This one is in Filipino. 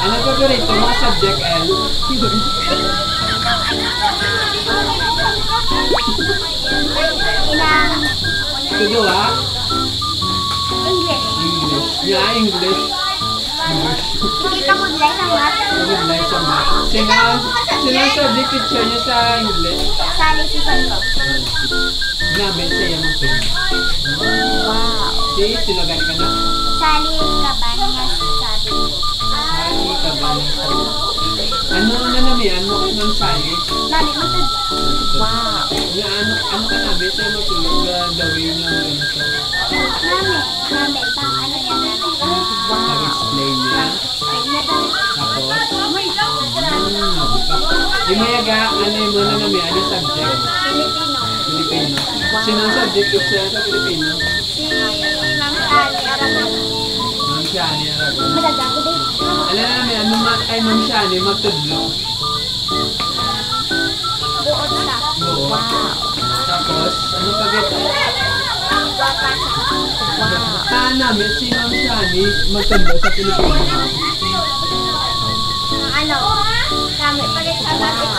Ano paborito mo subject, El? Ilang Kedua? English. English. Yeah, English. Hindi ka mudlay sa math. Magulay sa math. Sino subject teacher niya sa English? Sali si Santo. Gamit siya yung mga pin. Wow. Sino galing ka na? Sali ka ba nga sabi ko? Sali ka ba na sabi? Ano na namihan mo ng sali? Mami, matod. Wow. Nga ano ka nabi siya matulog gawin ng ano siya? Mami, pang ano yan? Pag-explain niya. Tapos? Yung mayaga, ano yung muna namihan yung subject? Filipino. Filipino. Sino ang subject teacher sa Filipino? Si Ma'am Sally Aragon. Ma'am Shani Aragon. Malaga ko din. Alam na namin, ano kay Ma'am Shani magtudlo? Buod sa. Oo. Tapos, ano pa gito? Wapa sa. Saan namin si Ma'am Shani magtudlo sa Filipino? Ano? Kami palit sa natin